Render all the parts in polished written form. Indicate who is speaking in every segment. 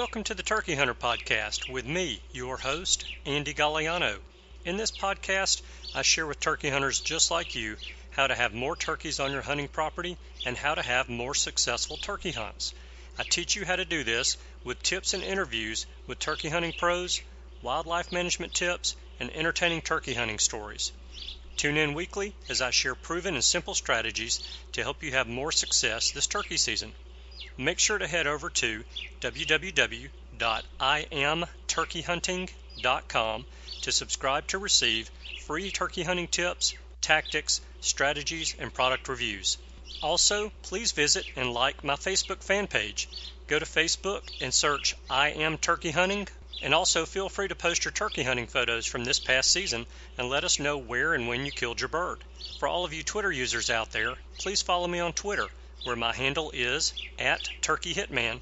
Speaker 1: Welcome to the Turkey Hunter Podcast with me, your host, Andy Galliano. In this podcast, I share with turkey hunters just like you how to have more turkeys on your hunting property and how to have more successful turkey hunts. I teach you how to do this with tips and interviews with turkey hunting pros, wildlife management tips, and entertaining turkey hunting stories. Tune in weekly as I share proven and simple strategies to help you have more success this turkey season. Make sure to head over to www.iamturkeyhunting.com to subscribe to receive free turkey hunting tips, tactics, strategies, and product reviews. Also, please visit and like my Facebook fan page. Go to Facebook and search I Am Turkey Hunting, and also feel free to post your turkey hunting photos from this past season and let us know where and when you killed your bird. For all of you Twitter users out there, please follow me on Twitter, where my handle is @TurkeyHitman,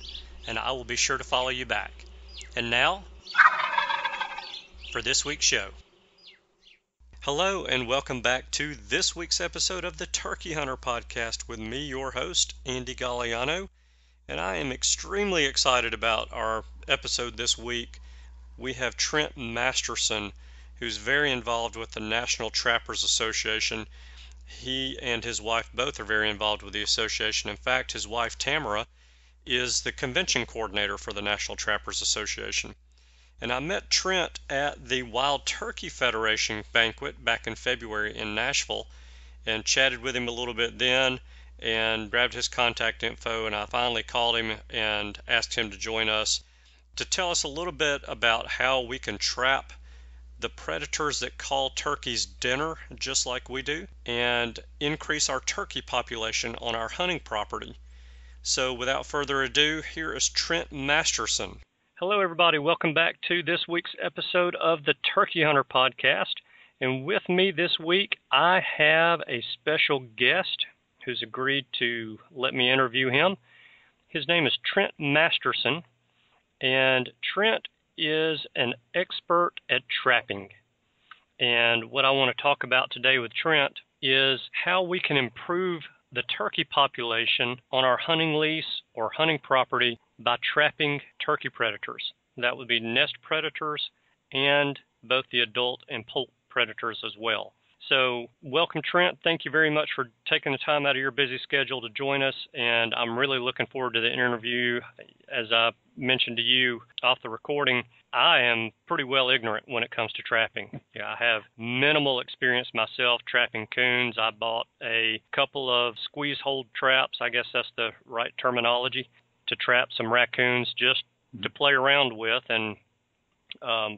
Speaker 1: and I will be sure to follow you back. And now, for this week's show. Hello, and welcome back to this week's episode of the Turkey Hunter Podcast with me, your host, Andy Galliano, and I am extremely excited about our episode this week. We have Trent Masterson, who's very involved with the National Trappers Association. He and his wife both are very involved with the association. In fact, his wife Tamara is the convention coordinator for the National Trappers Association. And I met Trent at the Wild Turkey Federation banquet back in February in Nashville and chatted with him a little bit then and grabbed his contact info, and I finally called him and asked him to join us to tell us a little bit about how we can trap the predators that call turkeys dinner, just like we do, and increase our turkey population on our hunting property. So without further ado, here is Trent Masterson. Hello everybody, welcome back to this week's episode of the Turkey Hunter Podcast. And with me this week, I have a special guest who's agreed to let me interview him. His name is Trent Masterson, and Trent is an expert at trapping. And what I want to talk about today with Trent is how we can improve the turkey population on our hunting lease or hunting property by trapping turkey predators. That would be nest predators and both the adult and poult predators as well. So welcome, Trent. Thank you very much for taking the time out of your busy schedule to join us, and I'm really looking forward to the interview. As I mentioned to you off the recording, I am pretty well ignorant when it comes to trapping. I have minimal experience myself trapping coons. I bought a couple of squeeze hold traps, I guess that's the right terminology, to trap some raccoons just to play around with, and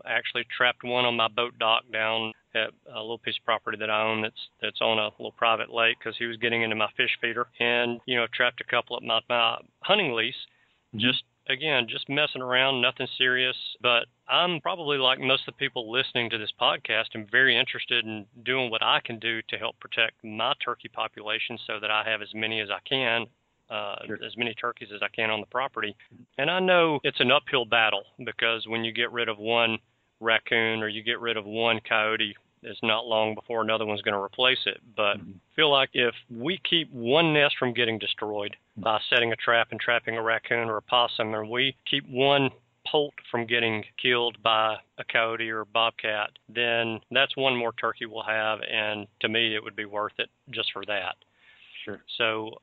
Speaker 1: actually trapped one on my boat dock down at a little piece of property that I own that's on a little private lake because he was getting into my fish feeder, and trapped a couple at my hunting lease. Just messing around, nothing serious. But I'm probably like most of the people listening to this podcast, I'm very interested in doing what I can do to help protect my turkey population so that I have as many as I can, as many turkeys as I can on the property. And I know it's an uphill battle because when you get rid of one raccoon or you get rid of one coyote, it's not long before another one's going to replace it. But I feel like if we keep one nest from getting destroyed by setting a trap and trapping a raccoon or a possum, and we keep one poult from getting killed by a coyote or a bobcat, then that's one more turkey we'll have, and to me it would be worth it just for that.
Speaker 2: Sure.
Speaker 1: So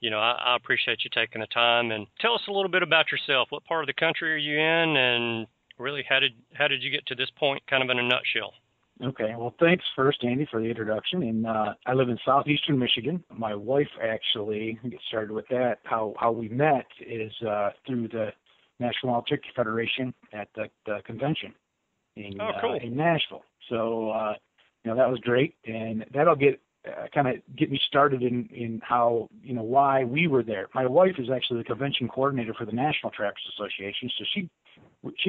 Speaker 1: I appreciate you taking the time, and tell us a little bit about yourself. What part of the country are you in, and really how did you get to this point, kind of in a nutshell?
Speaker 2: Okay. Well, thanks first, Andy, for the introduction. And I live in southeastern Michigan. My wife actually, get started with that. How we met is through the National Wild Turkey Federation at the convention in Nashville. So that was great, and that'll get me started in how why we were there. My wife is actually the convention coordinator for the National Trappers Association, so she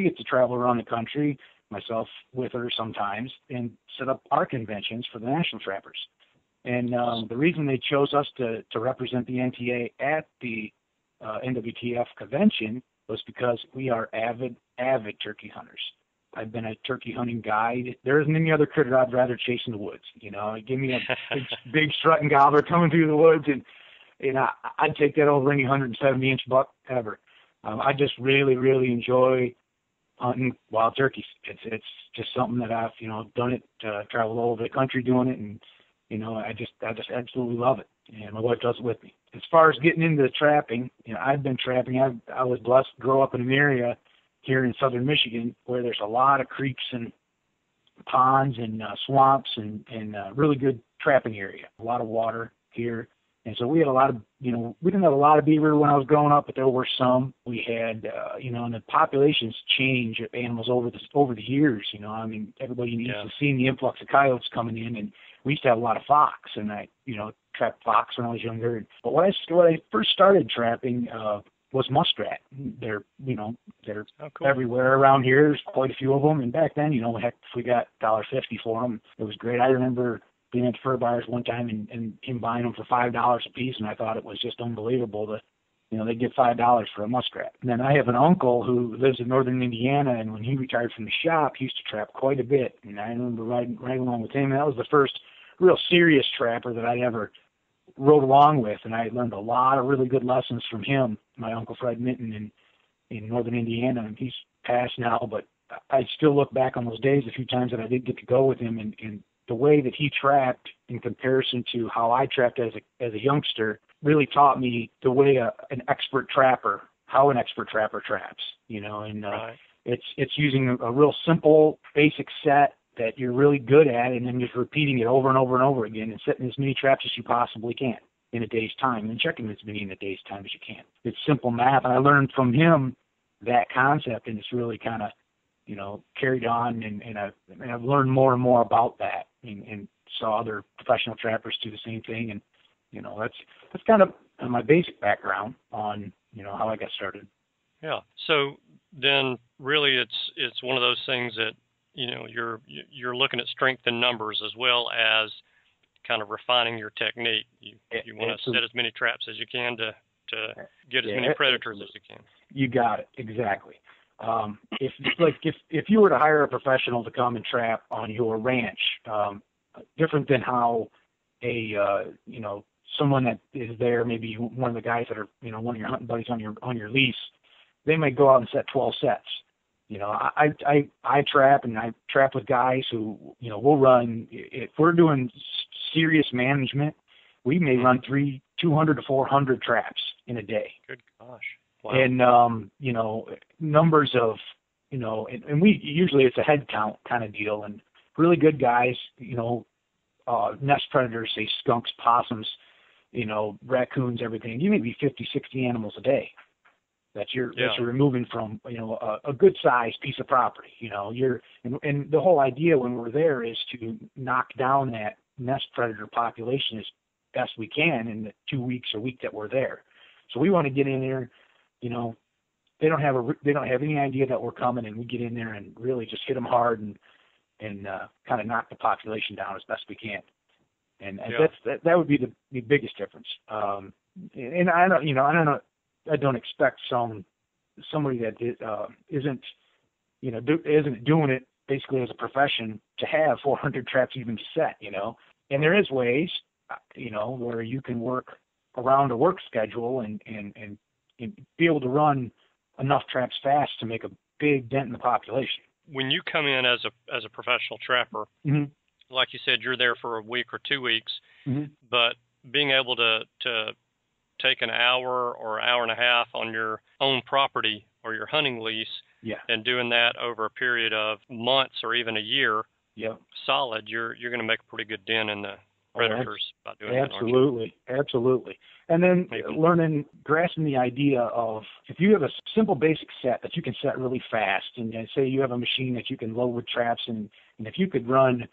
Speaker 2: gets to travel around the country, myself with her sometimes, and set up our conventions for the National Trappers. And the reason they chose us to represent the NTA at the NWTF convention was because we are avid turkey hunters. I've been a turkey hunting guide. There isn't any other critter I'd rather chase in the woods. Give me a big strutting gobbler coming through the woods, and I'd take that over any 170-inch buck ever. I just really, really enjoy hunting wild turkeys. It's just something that I've, done it, traveled all over the country doing it, and, I just absolutely love it. And my wife does it with me. As far as getting into trapping, I've been trapping. I was blessed to grow up in an area here in southern Michigan where there's a lot of creeks and ponds and swamps and really good trapping area. A lot of water here. And so we had a lot of, we didn't have a lot of beaver when I was growing up, but there were some. We had, and the populations change of animals over the years. Everybody needs to see the influx of coyotes coming in, and we used to have a lot of fox, and I, trapped fox when I was younger. But when I first started trapping was muskrat. They're
Speaker 1: cool.
Speaker 2: everywhere around here. There's quite a few of them, and back then, heck, if we got $1.50 for them, it was great. I remember being at fur buyers one time and him buying them for $5 a piece, and I thought it was just unbelievable that, they get $5 for a muskrat. And then I have an uncle who lives in northern Indiana, and when he retired from the shop, he used to trap quite a bit. And I remember riding along with him. And that was the first real serious trapper that I ever rode along with, and I learned a lot of really good lessons from him, my Uncle Fred Minton in northern Indiana, and he's passed now, but I still look back on those days a few times that I did get to go with him, and the way that he trapped in comparison to how I trapped as a youngster really taught me the way how an expert trapper traps, and
Speaker 1: right.
Speaker 2: It's using a real simple, basic set that you're really good at, and then just repeating it over and over and over again, and setting as many traps as you possibly can in a day's time, and checking as many in a day's time as you can. It's simple math, and I learned from him that concept, and it's really kind of, carried on, and I've learned more and more about that, and saw other professional trappers do the same thing, and that's kind of my basic background on how I got started.
Speaker 1: Yeah. So then, really, it's one of those things that you're looking at strength in numbers as well as kind of refining your technique. You want to set as many traps as you can to get as many predators as you can.
Speaker 2: You got it, exactly. If you were to hire a professional to come and trap on your ranch, different than how someone that is there, maybe one of the guys that are one of your hunting buddies on your lease, they might go out and set 12 sets. I trap, and I trap with guys who, we'll run, if we're doing serious management, we may run 200 to 400 traps in a day.
Speaker 1: Good gosh. Wow.
Speaker 2: And, numbers of, and we usually it's a head count kind of deal, and really good guys, nest predators, say skunks, possums, raccoons, everything. You may be 50, 60 animals a day that you're removing from a good sized piece of property. And the whole idea when we're there is to knock down that nest predator population as best we can in the 2 weeks or week that we're there. So we want to get in there. They don't have any idea that we're coming, and we get in there and really just hit them hard and kind of knock the population down as best we can. And that would be the biggest difference. And I don't expect somebody that isn't doing it basically as a profession to have 400 traps even to set, And there is ways, where you can work around a work schedule and be able to run enough traps fast to make a big dent in the population.
Speaker 1: When you come in as a professional trapper,
Speaker 2: mm-hmm.
Speaker 1: like you said, you're there for a week or 2 weeks,
Speaker 2: mm-hmm.
Speaker 1: but being able to take an hour or hour and a half on your own property or your hunting lease, and doing that over a period of months or even a year, solid, you're going to make a pretty good dent in the predators by doing that.
Speaker 2: Absolutely. And then grasping the idea of if you have a simple basic set that you can set really fast, and say you have a machine that you can load with traps, and if you could run,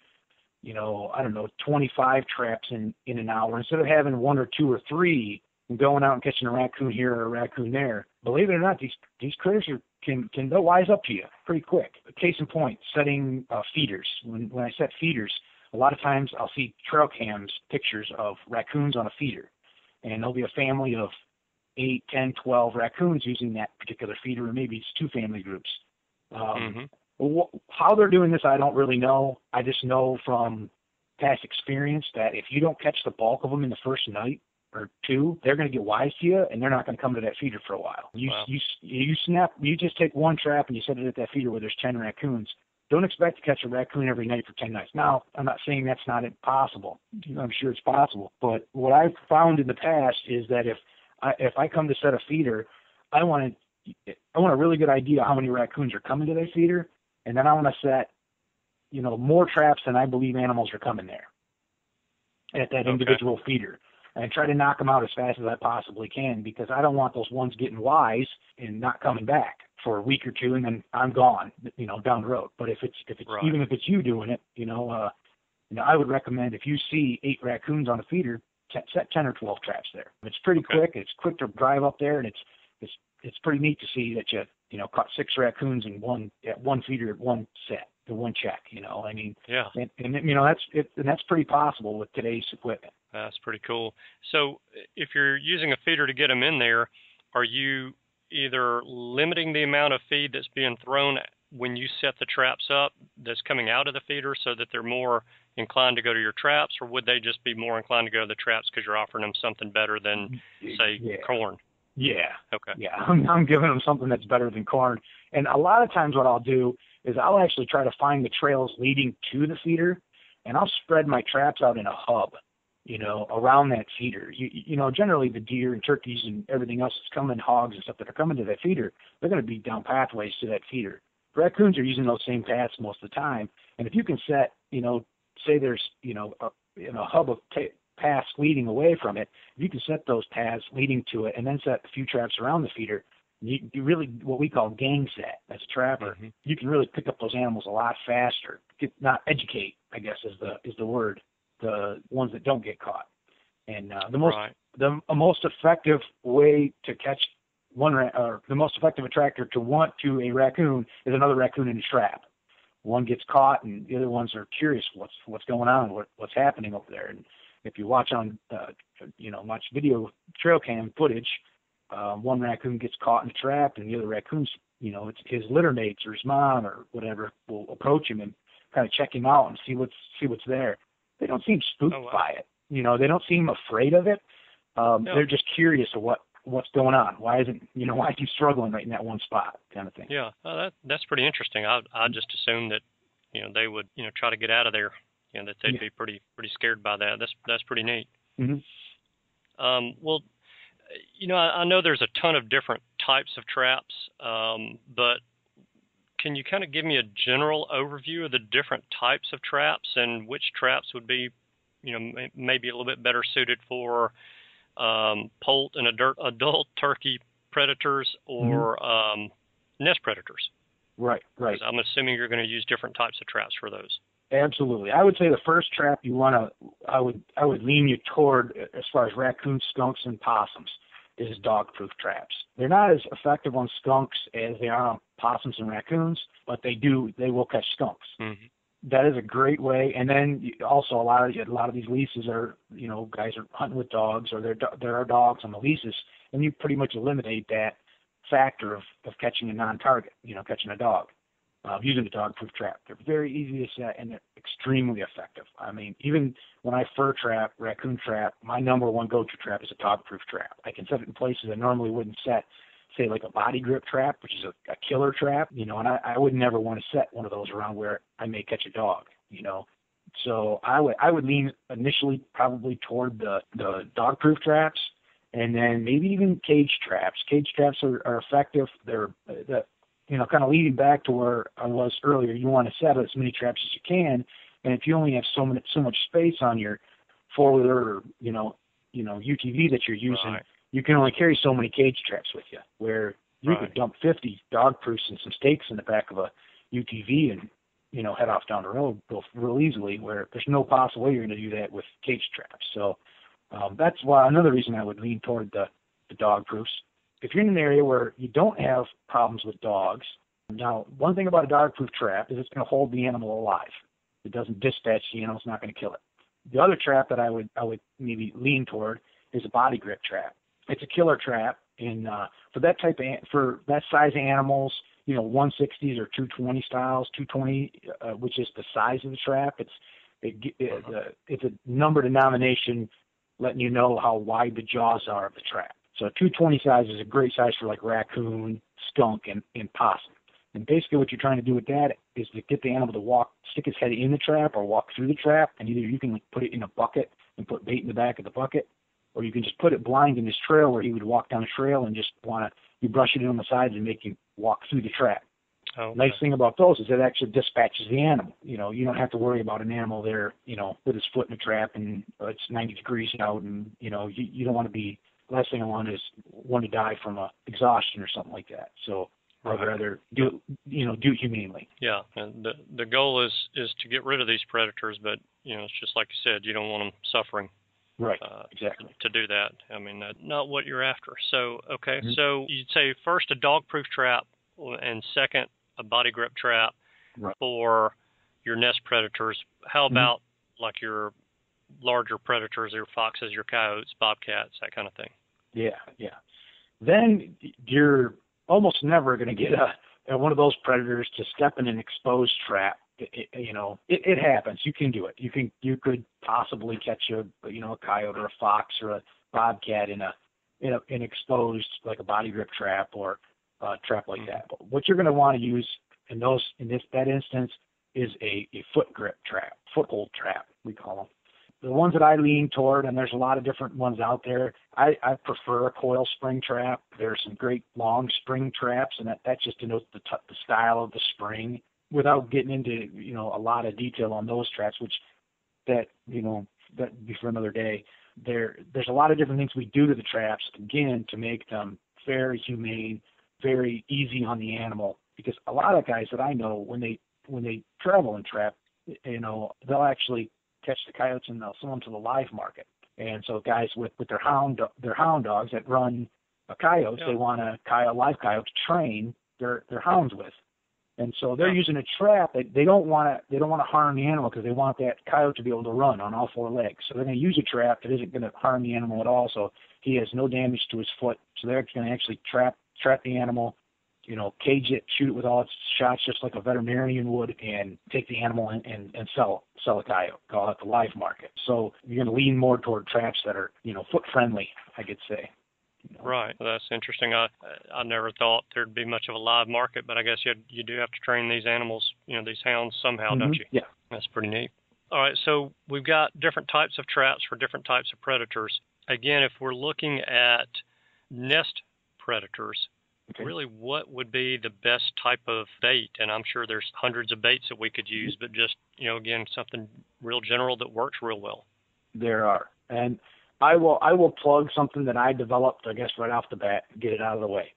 Speaker 2: 25 traps in an hour, instead of having 1 or 2 or 3 and going out and catching a raccoon here or a raccoon there, believe it or not, these critters they'll wise up to you pretty quick. Case in point, setting feeders. When I set feeders, a lot of times I'll see trail cams pictures of raccoons on a feeder, and there'll be a family of 8, 10, 12 raccoons using that particular feeder, or maybe it's 2 family groups. How they're doing this, I don't really know. I just know from past experience that if you don't catch the bulk of them in the first night or two, they're going to get wise to you, and they're not going to come to that feeder for a while. You just take one trap and you set it at that feeder where there's 10 raccoons. Don't expect to catch a raccoon every night for 10 nights. Now, I'm not saying that's not impossible. I'm sure it's possible. But what I've found in the past is that if I come to set a feeder, I want a really good idea how many raccoons are coming to that feeder, and then I want to set, more traps than I believe animals are coming there at that individual feeder, and try to knock them out as fast as I possibly can, because I don't want those ones getting wise and not coming back for a week or two, and then I'm gone, down the road. But if it's
Speaker 1: right.
Speaker 2: Even if it's you doing it, I would recommend, if you see 8 raccoons on a feeder, set 10 or 12 traps there. It's pretty quick. It's quick to drive up there, and it's pretty neat to see that you caught 6 raccoons in one feeder at one set, the one check.
Speaker 1: Yeah.
Speaker 2: And that's pretty possible with today's equipment.
Speaker 1: That's pretty cool. So if you're using a feeder to get them in there, are you either limiting the amount of feed that's being thrown when you set the traps up that's coming out of the feeder so that they're more inclined to go to your traps, or would they just be more inclined to go to the traps because you're offering them something better than, say, corn?
Speaker 2: Yeah.
Speaker 1: Okay.
Speaker 2: Yeah, I'm giving them something that's better than corn. And a lot of times what I'll do is I'll actually try to find the trails leading to the feeder, and I'll spread my traps out in a hub, around that feeder. Generally the deer and turkeys and everything else that's coming, hogs and stuff that are coming to that feeder, they're going to be down pathways to that feeder. Raccoons are using those same paths most of the time. And if you can set, say there's, a hub of paths leading away from it, if you can set those paths leading to it and then set a few traps around the feeder, you really, what we call gang set as a trapper, you can really pick up those animals a lot faster. Not educate, I guess is the word, the ones that don't get caught. And the most effective way to catch the most effective attractor to a raccoon is another raccoon in a trap. One gets caught, and the other ones are curious what's going on, what's happening over there. And if you watch on, watch video trail cam footage, one raccoon gets caught in a trap, and the other raccoons, it's his litter mates or his mom or whatever will approach him and kind of check him out and see what's there. They don't seem spooked by it. They don't seem afraid of it. They're just curious of what's going on. Why is he struggling right in that one spot, kind of thing.
Speaker 1: Yeah, that's pretty interesting. I just assumed that they would try to get out of there. That they'd be pretty scared by that. That's pretty neat.
Speaker 2: Mm-hmm.
Speaker 1: Well, I know there's a ton of different types of traps, but can you kind of give me a general overview of the different types of traps and which traps would be, maybe a little bit better suited for poult and adult turkey predators or nest predators?
Speaker 2: Right.
Speaker 1: I'm assuming you're going to use different types of traps for those.
Speaker 2: Absolutely. I would say the first trap I would lean you toward, as far as raccoons, skunks, and possums, is dog-proof traps. They're not as effective on skunks as they are on possums and raccoons, but they will catch skunks.
Speaker 1: Mm-hmm.
Speaker 2: That is a great way. And then also a lot of these leases are, guys are hunting with dogs, or there are dogs on the leases, and you pretty much eliminate that factor of catching a non-target, catching a dog. Using a dog-proof trap. They're very easy to set, and they're extremely effective. I mean, even when I fur trap, raccoon trap, my number one go-to trap is a dog-proof trap. I can set it in places I normally wouldn't set, say like a body grip trap, which is a killer trap, and I would never want to set one of those around where I may catch a dog, So I would lean initially probably toward the dog-proof traps, and then maybe even cage traps. Cage traps are effective. They're kind of leading back to where I was earlier, you want to set as many traps as you can, and if you only have so much space on your four-wheeler or UTV that you're using, you can only carry so many cage traps with you. Where you could dump 50 dog proofs and some stakes in the back of a UTV and head off down the road real easily. Where there's no possible way you're going to do that with cage traps. So that's why another reason I would lean toward the dog proofs. If you're in an area where you don't have problems with dogs, now one thing about a dog-proof trap is it's going to hold the animal alive. It doesn't dispatch the animal; it's not going to kill it. The other trap that I would maybe lean toward is a body grip trap. It's a killer trap, and for that size of animals, 160s or 220 styles, 220, which is the size of the trap. It's a number denomination letting you know how wide the jaws are of the trap. So 220 size is a great size for like raccoon, skunk, and possum. And basically what you're trying to do with that is to get the animal to stick his head in the trap or walk through the trap, and either you can like put it in a bucket and put bait in the back of the bucket, or you can just put it blind in his trail where he would walk down the trail and just you brush it in on the sides and make him walk through the trap.
Speaker 1: Okay.
Speaker 2: Nice thing about those is it actually dispatches the animal. You know, you don't have to worry about an animal there, you know, with his foot in the trap and it's 90 degrees out, and you know, you don't want to be. Last thing I want is one to die from exhaustion or something like that. So I'd rather do it humanely.
Speaker 1: Yeah, and the goal is to get rid of these predators, but you know, it's just like you said, you don't want them suffering.
Speaker 2: Right. Exactly.
Speaker 1: To do that, I mean, that's not what you're after. So okay, so you'd say first a dog-proof trap, and second a body grip trap for your nest predators. How about like your larger predators, your foxes, your coyotes, bobcats, that kind of thing?
Speaker 2: Yeah. Then you're almost never going to get one of those predators to step in an exposed trap. It happens. You can do it. You could possibly catch a coyote or a fox or a bobcat in an exposed, like a body grip trap or a trap like that. But what you're going to want to use in that instance is a foothold trap, we call them. The ones that I lean toward, and there's a lot of different ones out there, I prefer a coil spring trap. There's some great long spring traps, and that just denotes the style of the spring. Without getting into a lot of detail on those traps, that'd be for another day. There's a lot of different things we do to the traps, again, to make them very humane, very easy on the animal. Because a lot of guys that I know, when they travel and trap, they'll actually catch the coyotes and they'll sell them to the live market. And so guys with their hound dogs that run a coyote, they want a live coyote to train their hounds with. And so they're using a trap that they don't want to harm the animal because they want that coyote to be able to run on all four legs. So they're going to use a trap that isn't going to harm the animal at all, so he has no damage to his foot. So they're going to actually trap the animal, cage it, shoot it with all its shots just like a veterinarian would, and take the animal and sell a coyote, call it the live market. So you're going to lean more toward traps that are, foot friendly, I could say.
Speaker 1: Right. Well, that's interesting. I never thought there'd be much of a live market, but I guess you do have to train these animals, these hounds somehow, don't you?
Speaker 2: Yeah.
Speaker 1: That's pretty neat. All right. So we've got different types of traps for different types of predators. Again, if we're looking at nest predators, really what would be the best type of bait? And I'm sure there's hundreds of baits that we could use, but just, again, something real general that works real well.
Speaker 2: There are. And I will plug something that I developed, I guess, right off the bat, get it out of the way.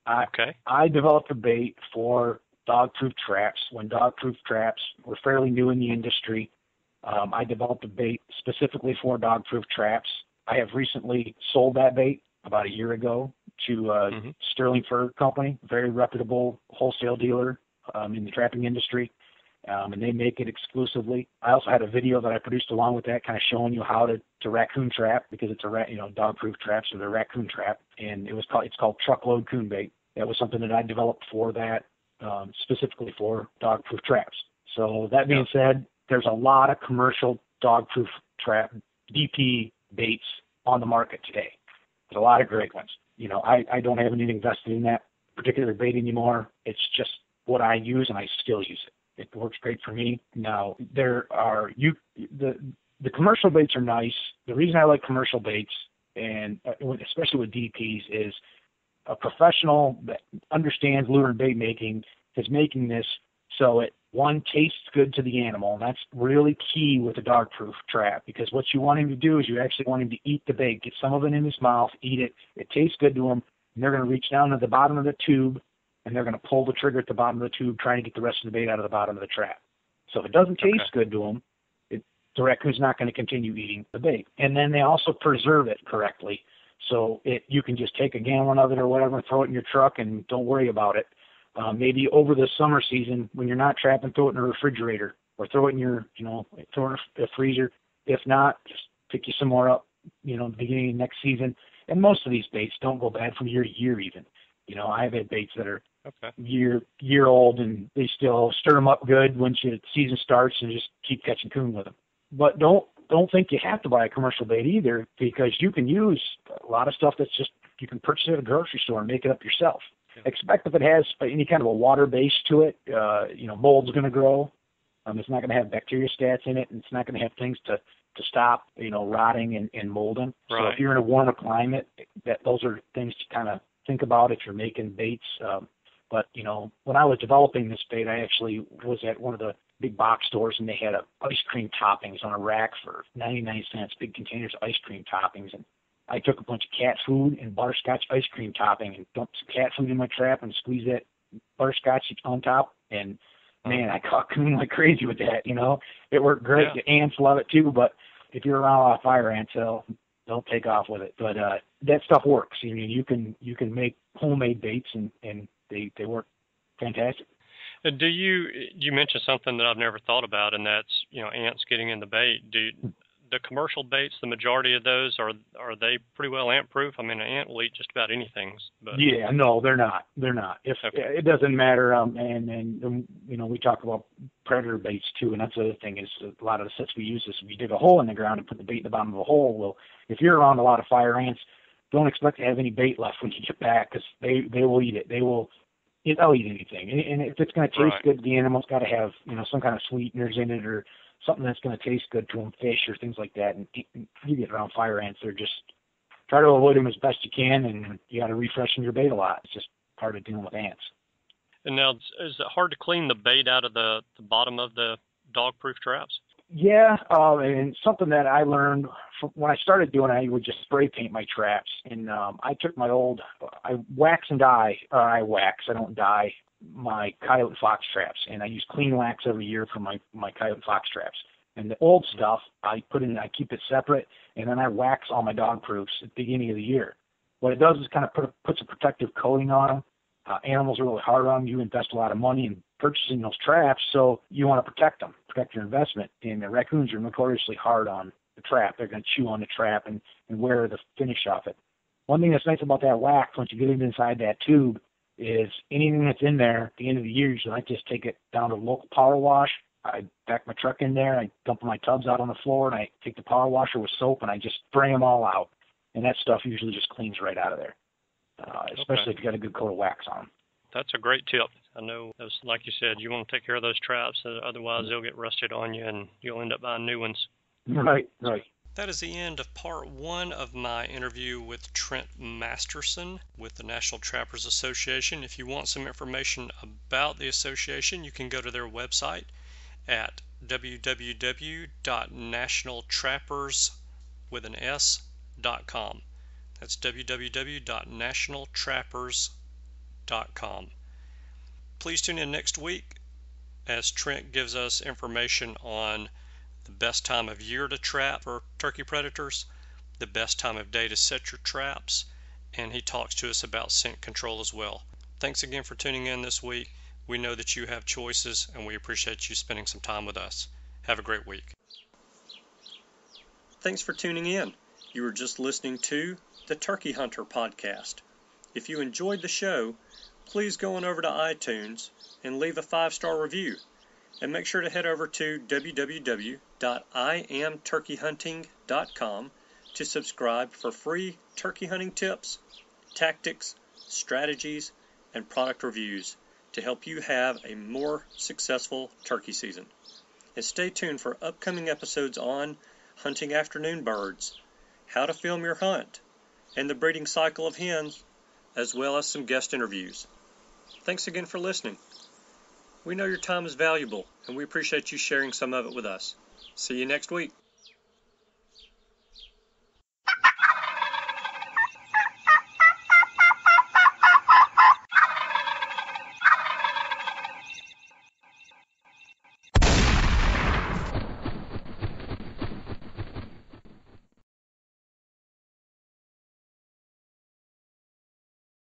Speaker 2: I developed a bait for dog-proof traps when dog-proof traps were fairly new in the industry. I developed a bait specifically for dog-proof traps. I have recently sold that bait about a year ago to Sterling Fur Company, very reputable wholesale dealer in the trapping industry. And they make it exclusively. I also had a video that I produced along with that, kind of showing you how to raccoon trap, because it's a dog-proof trap, so they're raccoon trap, and it's called truckload coon bait. That was something that I developed for that, specifically for dog-proof traps. So that being said, there's a lot of commercial dog-proof trap DP baits on the market today. There's a lot of great ones. I don't have anything vested in that particular bait anymore. It's just what I use, and I still use it. It works great for me. Now, the commercial baits are nice. The reason I like commercial baits, and especially with DPs, is a professional that understands lure and bait making is making this so it, one, tastes good to the animal, and that's really key with a dog-proof trap, because what you want him to do is you actually want him to eat the bait, get some of it in his mouth, eat it. It tastes good to him, and they're going to reach down to the bottom of the tube, and they're going to pull the trigger at the bottom of the tube, trying to get the rest of the bait out of the bottom of the trap. So if it doesn't taste good to them, the raccoon's not going to continue eating the bait. And then they also preserve it correctly. So you can just take a gallon of it or whatever, throw it in your truck, and don't worry about it. Maybe over the summer season, when you're not trapping, throw it in a refrigerator, or throw it in your, throw it in a freezer. If not, just pick you some more up, the beginning of next season. And most of these baits don't go bad from year to year even. I've had baits that are year old, and they still stir them up good once the season starts, and just keep catching coon with them. But don't don't think you have to buy a commercial bait either, because you can use a lot of stuff that's just, you can purchase it at a grocery store and make it up yourself. Yeah. Except if it has any kind of a water base to it, mold's going to grow. It's not going to have bacteria stats in it, and it's not going to have things to stop, rotting and molding.
Speaker 1: Right.
Speaker 2: So if you're in a warmer climate, those are things to kind of think about if you're making baits. But when I was developing this bait, I actually was at one of the big box stores, and they had ice cream toppings on a rack for 99 cents, big containers of ice cream toppings. And I took a bunch of cat food and butterscotch ice cream topping and dumped some cat food in my trap and squeezed that butterscotch on top. And man, I caught coon like crazy with that. It worked great. Yeah. The ants love it too, but if you're around a lot of fire ants, they'll take off with it. But that stuff works. You can make homemade baits, and they work fantastic.
Speaker 1: You mentioned something that I've never thought about, and that's ants getting in the bait. The commercial baits, the majority of those, are they pretty well ant proof? I mean, an ant will eat just about anything. But
Speaker 2: yeah, no, they're not. If okay. It doesn't matter. And we talk about predator baits too, and that's the other thing is a lot of the sets we use is we dig a hole in the ground and put the bait in the bottom of the hole. Well, if you're around a lot of fire ants, don't expect to have any bait left when you get back, because they will eat it. They'll eat anything, and if it's going to taste good, the animal's got to have some kind of sweeteners in it, or something that's going to taste good to them, fish or things like that. And you get around fire ants, they're just, try to avoid them as best you can, and you got to refreshen your bait a lot. It's just part of dealing with ants.
Speaker 1: And now, is it hard to clean the bait out of the bottom of the dog-proof traps?
Speaker 2: Yeah, and something that I learned when I started doing it, I would just spray paint my traps. And I took I wax and dye, I don't dye my coyote and fox traps, and I use clean wax every year for my coyote and fox traps. And the old stuff I keep it separate, and then I wax all my dog proofs at the beginning of the year. What it does is kind of puts a protective coating on them. Animals are really hard on them. You invest a lot of money in purchasing those traps, so you want to protect your investment. And the raccoons are notoriously hard on the trap. They're going to chew on the trap and wear the finish off it. One thing that's nice about that wax, once you get it inside that tube, is anything that's in there at the end of the year, usually I just take it down to the local power wash. I back my truck in there, I dump my tubs out on the floor, and I take the power washer with soap, and I just spray them all out. And that stuff usually just cleans right out of there, especially if you got a good coat of wax on them.
Speaker 1: That's a great tip. I know, like you said, you want to take care of those traps, otherwise they'll get rusted on you, and you'll end up buying new ones.
Speaker 2: Right.
Speaker 1: That is the end of part one of my interview with Trent Masterson with the National Trappers Association. If you want some information about the association, you can go to their website at www.nationaltrappers.com. That's www.nationaltrappers.com. Please tune in next week as Trent gives us information on the best time of year to trap for turkey predators, the best time of day to set your traps, and he talks to us about scent control as well. Thanks again for tuning in this week. We know that you have choices, and we appreciate you spending some time with us. Have a great week. Thanks for tuning in. You were just listening to the Turkey Hunter Podcast. If you enjoyed the show, please go on over to iTunes and leave a 5-star review. And make sure to head over to www.iamturkeyhunting.com to subscribe for free turkey hunting tips, tactics, strategies, and product reviews to help you have a more successful turkey season. And stay tuned for upcoming episodes on hunting afternoon birds, how to film your hunt, and the breeding cycle of hens, as well as some guest interviews. Thanks again for listening. We know your time is valuable, and we appreciate you sharing some of it with us. See you next week.